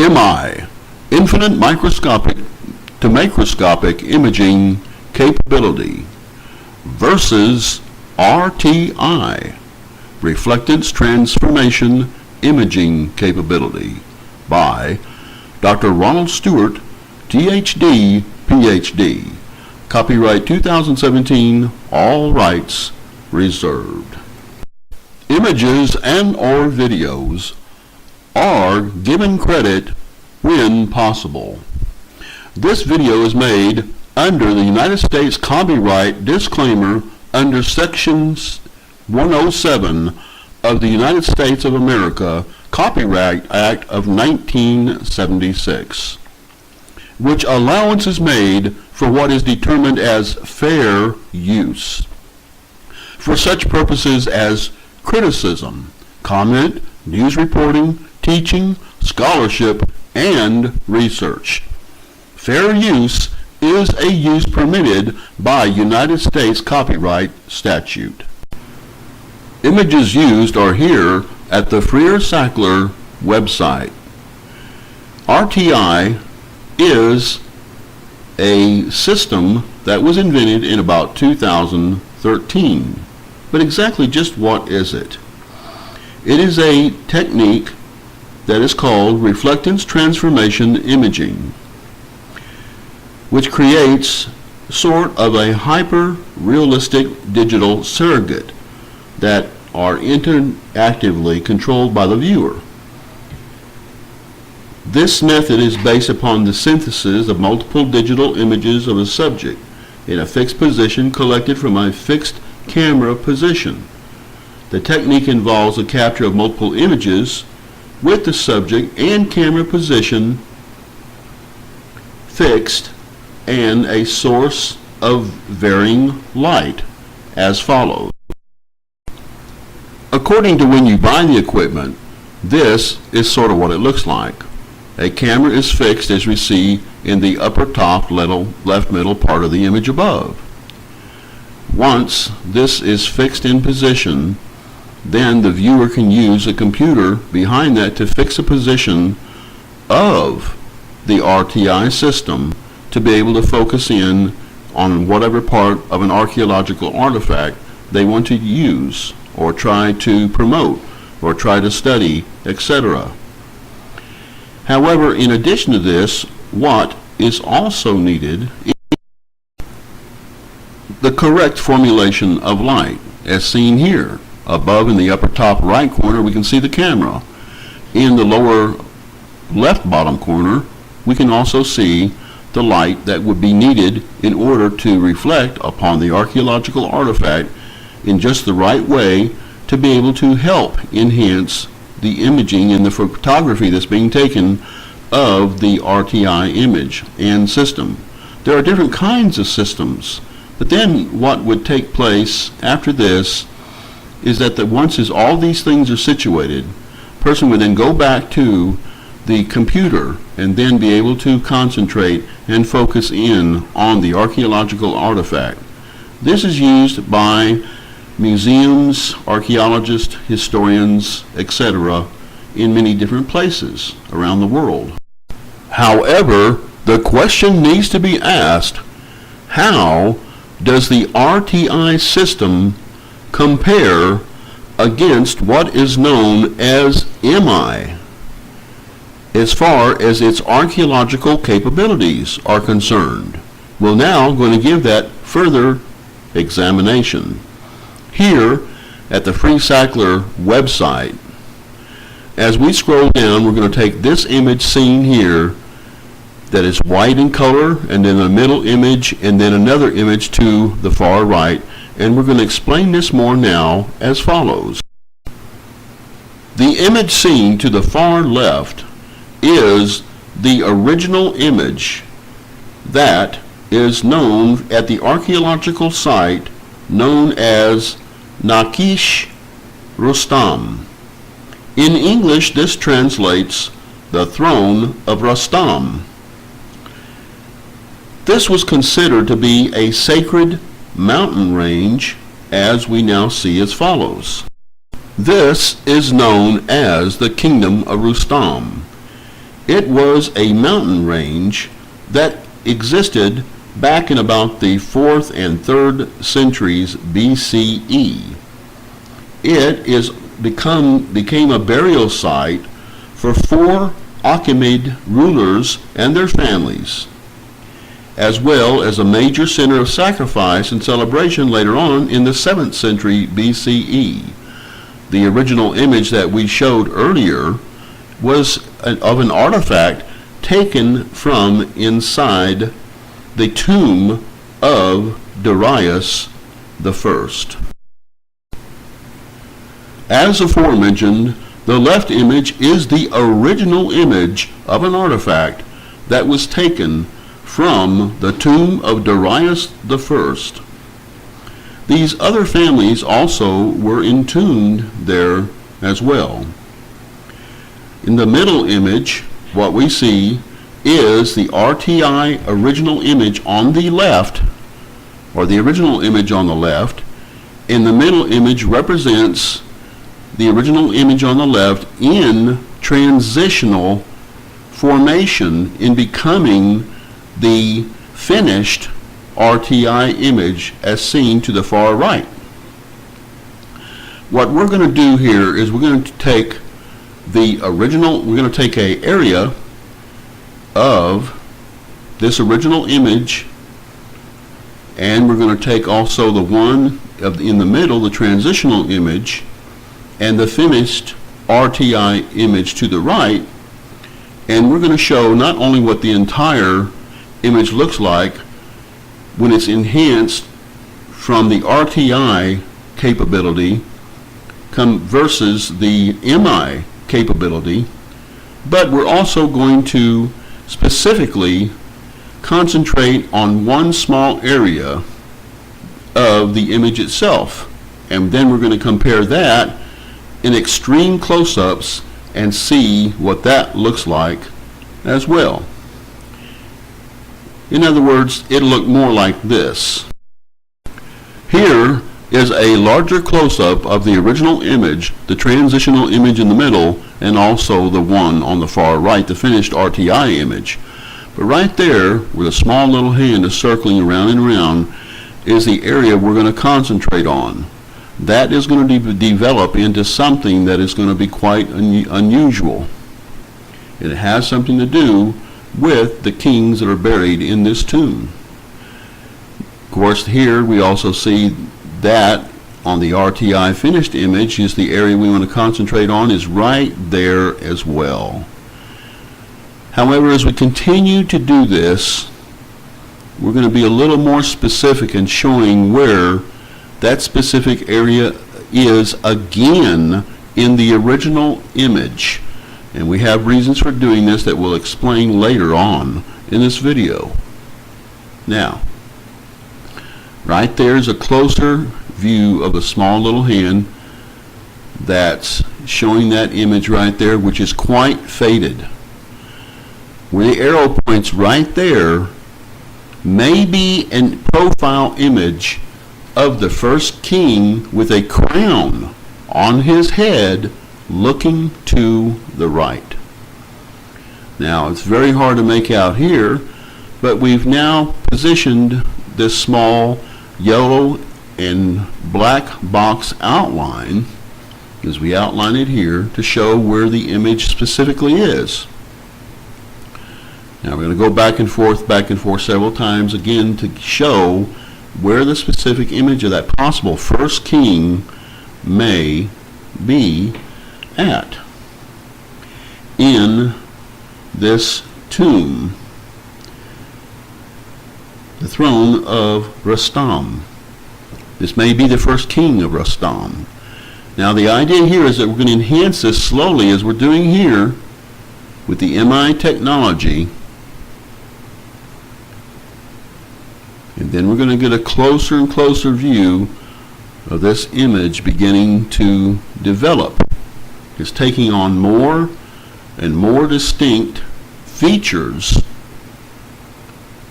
MI, infinite microscopic to macroscopic imaging capability, versus RTI, reflectance transformation imaging capability, by Dr. Ronald Stewart, THD, PhD. Copyright 2017, all rights reserved. Images and/or videos are given credit when possible. This video is made under the United States copyright disclaimer under Section 107 of the United States of America Copyright Act of 1976, which allowance is made for what is determined as fair use, for such purposes as criticism, comment, news reporting, teaching, scholarship, and research. Fair use is a use permitted by United States copyright statute. Images used are here at the Freer-Sackler website. RTI is a system that was invented in about 2013. But exactly just what is it? It is a technique that is called reflectance transformation imaging, which creates sort of a hyper-realistic digital surrogate that are interactively controlled by the viewer. This method is based upon the synthesis of multiple digital images of a subject in a fixed position collected from a fixed camera position. The technique involves the capture of multiple images with the subject and camera position fixed and a source of varying light as follows. According to when you buy the equipment, this is sort of what it looks like. A camera is fixed as we see in the upper top left middle part of the image above. Once this is fixed in position, then the viewer can use a computer behind that to fix a position of the RTI system to be able to focus in on whatever part of an archaeological artifact they want to use or try to promote or try to study, etc. However, in addition to this, what is also needed is the correct formulation of light, as seen here. Above in the upper top right corner, we can see the camera. In the lower left bottom corner, we can also see the light that would be needed in order to reflect upon the archaeological artifact in just the right way to be able to help enhance the imaging and the photography that's being taken of the RTI image and system. There are different kinds of systems, but then what would take place after this is that once all these things are situated, a person would then go back to the computer and then be able to concentrate and focus in on the archaeological artifact. This is used by museums, archaeologists, historians, etc. in many different places around the world. However, the question needs to be asked, how does the RTI system compare against what is known as MI as far as its archaeological capabilities are concerned? We're now going to give that further examination. Here at the Freer-Sackler website, as we scroll down, we're going to take this image seen here that is white in color, and then a middle image, and then another image to the far right, and we're going to explain this more now as follows. The image seen to the far left is the original image that is known at the archaeological site known as Nakish Rustam. In English, this translates the throne of Rustam. This was considered to be a sacred mountain range, as we now see as follows. This is known as the Kingdom of Rustam. It was a mountain range that existed back in about the 4th and 3rd centuries BCE. Became a burial site for 4 Achaemenid rulers and their families, as well as a major center of sacrifice and celebration later on in the 7th century BCE. The original image that we showed earlier was of an artifact taken from inside the tomb of Darius I. As aforementioned, the left image is the original image of an artifact that was taken from the tomb of Darius I. These other families also were entombed there as well. In the middle image, what we see is the RTI original image on the left, or the original image on the left, and the middle image represents the original image on the left in transitional formation in becoming the finished RTI image as seen to the far right. What we're going to do here is we're going to take the original, we're going to take an area of this original image, and we're going to take also the one in the middle, the transitional image, and the finished RTI image to the right, and we're going to show not only what the entire image looks like when it's enhanced from the RTI capability versus the MI capability, but we're also going to specifically concentrate on one small area of the image itself, and then we're going to compare that in extreme close-ups and see what that looks like as well. In other words, it'll look more like this. Here is a larger close-up of the original image, the transitional image in the middle, and also the one on the far right, the finished RTI image. But right there, where the small little hand is circling around and around, is the area we're going to concentrate on. That is going to develop into something that is going to be quite unusual. It has something to do with the kings that are buried in this tomb. Of course, here we also see that on the RTI finished image is the area we want to concentrate on, is right there as well. However, as we continue to do this, we're going to be a little more specific in showing where that specific area is again in the original image. And we have reasons for doing this that we'll explain later on in this video. Now, right there is a closer view of the small little hand that's showing that image right there, which is quite faded. Where the arrow points right there may be a profile image of the first king with a crown on his head looking to the right. Now, it's very hard to make out here, but we've now positioned this small yellow and black box outline, as we outline it here, to show where the image specifically is. Now we're going to go back and forth several times again to show where the specific image of that possible first king may be at in this tomb, the throne of Rustam. This may be the first king of Rustam. Now the idea here is that we're going to enhance this slowly, as we're doing here with the MI technology, and then we're going to get a closer and closer view of this image beginning to develop. It's taking on more and more distinct features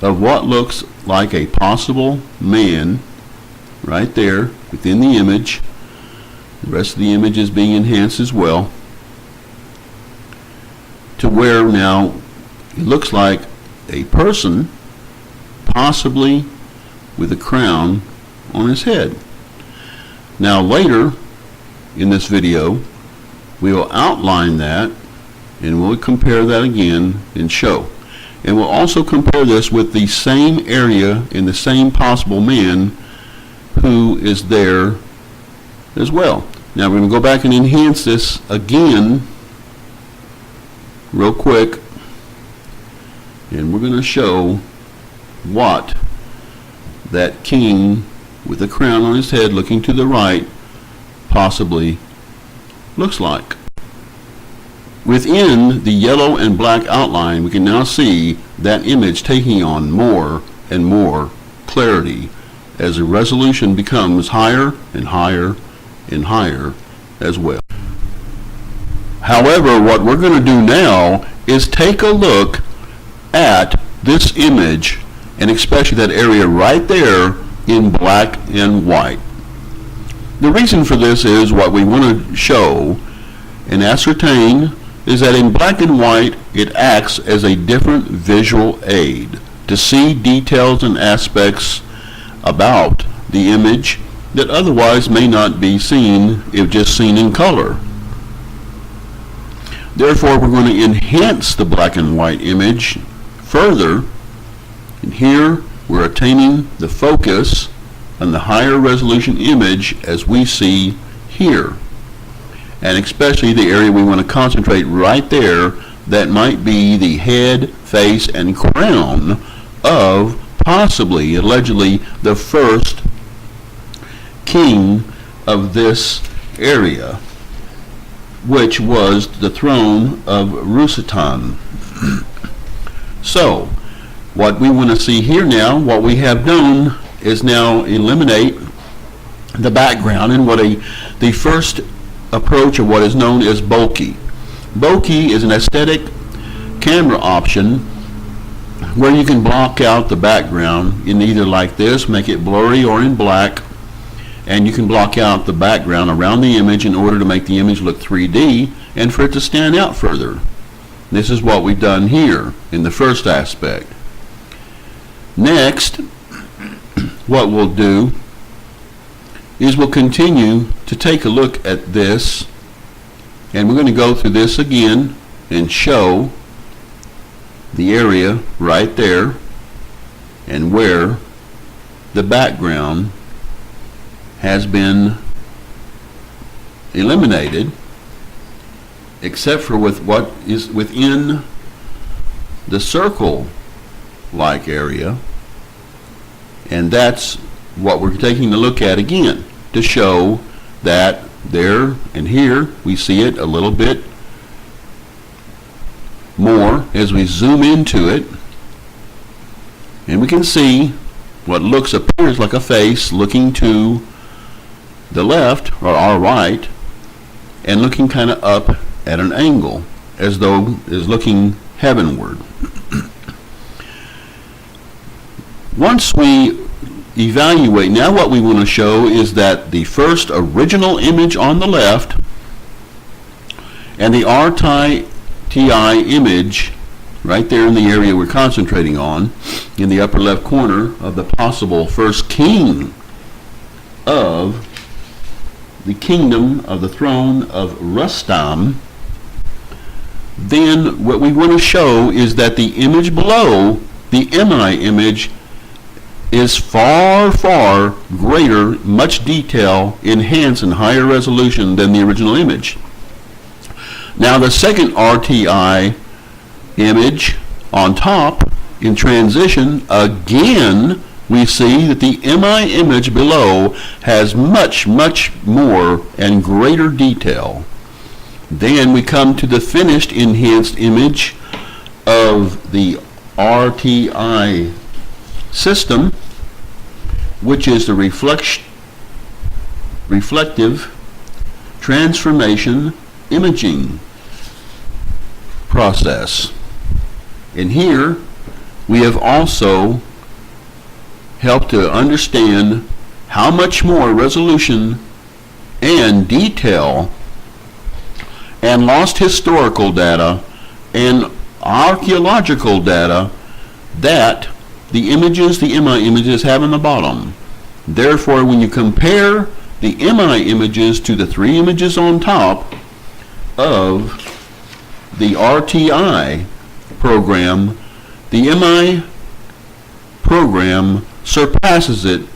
of what looks like a possible man right there within the image. The rest of the image is being enhanced as well to where now it looks like a person, possibly with a crown on his head. Now later in this video, we will outline that and we'll compare that again and show. And we'll also compare this with the same area and the same possible man who is there as well. Now we're going to go back and enhance this again real quick, and we're going to show what that king with a crown on his head looking to the right possibly looks like. Within the yellow and black outline, we can now see that image taking on more and more clarity as the resolution becomes higher and higher and higher as well. However, what we're going to do now is take a look at this image, and especially that area right there in black and white. The reason for this is what we want to show and ascertain is that in black and white it acts as a different visual aid to see details and aspects about the image that otherwise may not be seen if just seen in color. Therefore, we're going to enhance the black and white image further, and here we're attaining the focus on the higher resolution image as we see here. And especially the area we want to concentrate right there, that might be the head, face, and crown of possibly, allegedly, the first king of this area, which was the throne of Rusatan. So, what we want to see here now, what we have done is now eliminate the background and the first approach of what is known as bokeh. Bokeh is an aesthetic camera option where you can block out the background in either like this, make it blurry, or in black, and you can block out the background around the image in order to make the image look 3D and for it to stand out further. This is what we've done here in the first aspect. Next, what we'll do is we'll continue to take a look at this, and we're going to go through this again and show the area right there and where the background has been eliminated, except for with what is within the circle-like area, and that's what we're taking a look at again to show that there and here we see it a little bit more as we zoom into it, and we can see what appears like a face looking to the left or our right and looking kind of up at an angle as though is looking heavenward. Once we evaluate, now what we want to show is that the first original image on the left and the RTI image right there in the area we're concentrating on in the upper left corner of the possible first king of the kingdom of the throne of Rustam, then what we want to show is that the image below, the MI image, is far, far greater, much detail, enhanced, and higher resolution than the original image. Now the second RTI image on top, in transition, again, we see that the MI image below has much, much more and greater detail. Then we come to the finished enhanced image of the RTI system, which is the reflective transformation imaging process. And here we have also helped to understand how much more resolution and detail and lost historical data and archaeological data that the images, the MI images, have on the bottom. Therefore, when you compare the MI images to the 3 images on top of the RTI program, the MI program surpasses it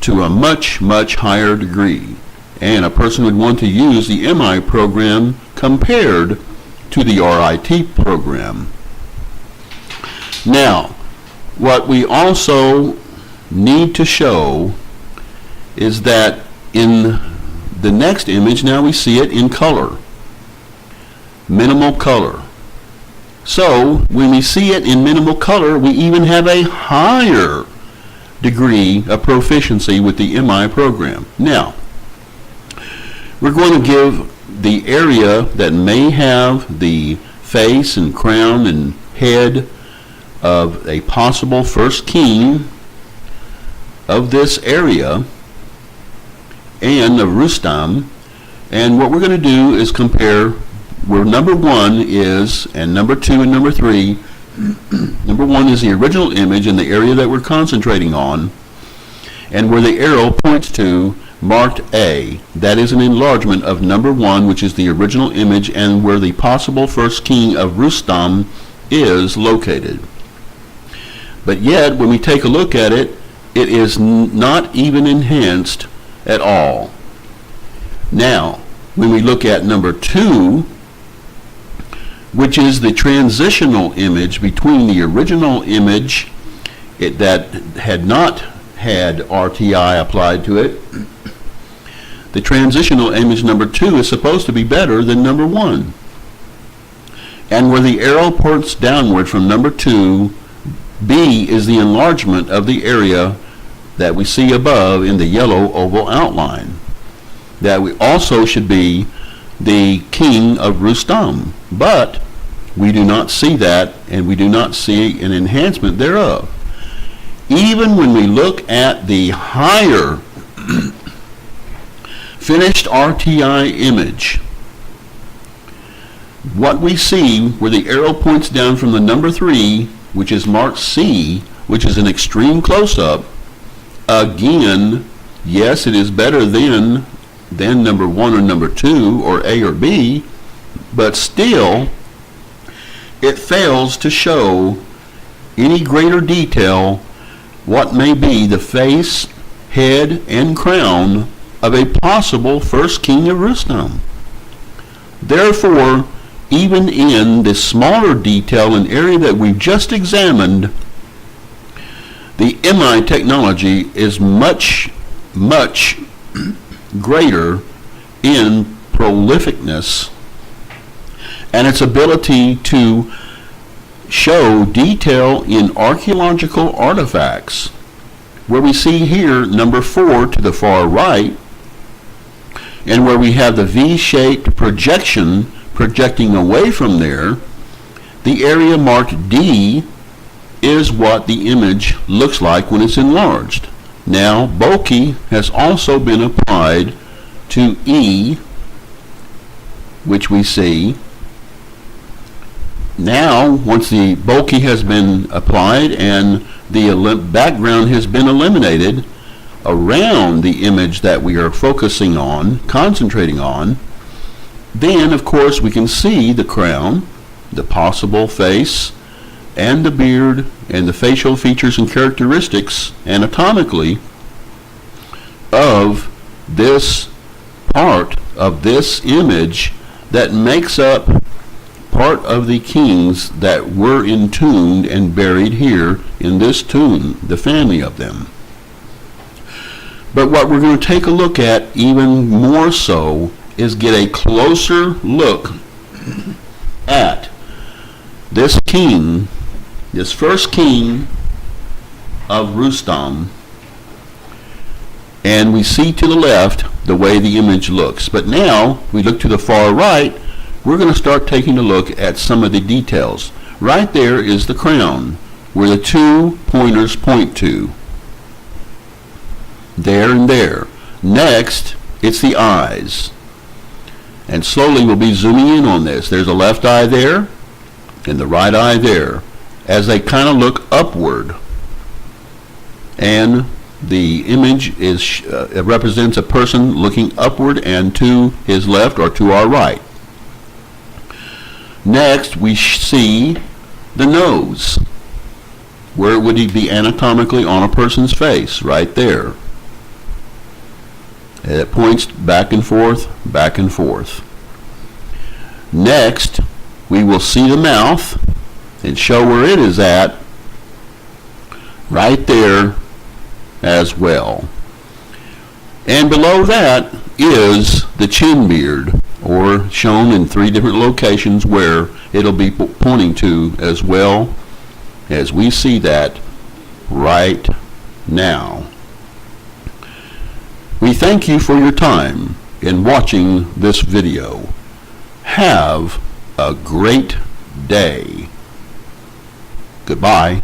to a much, much higher degree. And a person would want to use the MI program compared to the RIT program. Now, what we also need to show is that in the next image, now we see it in color, minimal color. So when we see it in minimal color, we even have a higher degree of proficiency with the MI program. Now, we're going to give the area that may have the face and crown and head of a possible first king of this area and of Rustam, and what we're going to do is compare where number 1 is and number 2 and number 3. Number 1 is the original image in the area that we're concentrating on, and where the arrow points to marked A, that is an enlargement of number 1, which is the original image, and where the possible first king of Rustam is located. But yet, when we take a look at it, it is not even enhanced at all. Now, when we look at number 2, which is the transitional image between the original image that had not had RTI applied to it, the transitional image number 2 is supposed to be better than number 1. And where the arrow points downward from number 2, B is the enlargement of the area that we see above in the yellow oval outline. That we also should be the king of Rustam. But we do not see that, and we do not see an enhancement thereof. Even when we look at the higher finished RTI image, what we see where the arrow points down from the number 3, which is marked C, which is an extreme close-up, again, yes, it is better than number 1 or number 2 or A or B, but still it fails to show any greater detail what may be the face, head, and crown of a possible first king of Rustam. Therefore, even in the smaller detail and area that we've just examined, the MI technology is much, much greater in prolificness and its ability to show detail in archaeological artifacts, where we see here number 4 to the far right, and where we have the V-shaped projection projecting away from there. The area marked D is what the image looks like when it's enlarged. Now, bokeh has also been applied to E, which we see. Now, once the bokeh has been applied and the background has been eliminated around the image that we are focusing on, concentrating on, then, of course, we can see the crown, the possible face, and the beard, and the facial features and characteristics anatomically of this part of this image that makes up part of the kings that were entombed and buried here in this tomb, the family of them. But what we're going to take a look at even more so is get a closer look at this king, this first king of Rustam, and we see to the left the way the image looks. But now we look to the far right, we're going to start taking a look at some of the details. Right there is the crown, where the 2 pointers point to. There and there. Next, it's the eyes. And slowly we'll be zooming in on this. There's a left eye there, in the right eye there, as they kind of look upward. And the image is it represents a person looking upward and to his left or to our right. Next, we see the nose. Where would he be anatomically on a person's face? Right there. And it points back and forth, back and forth. Next, we will see the mouth and show where it is at right there as well. And below that is the chin beard, or shown in 3 different locations where it'll be pointing to as well, as we see that right now. We thank you for your time in watching this video. Have a great day. Goodbye.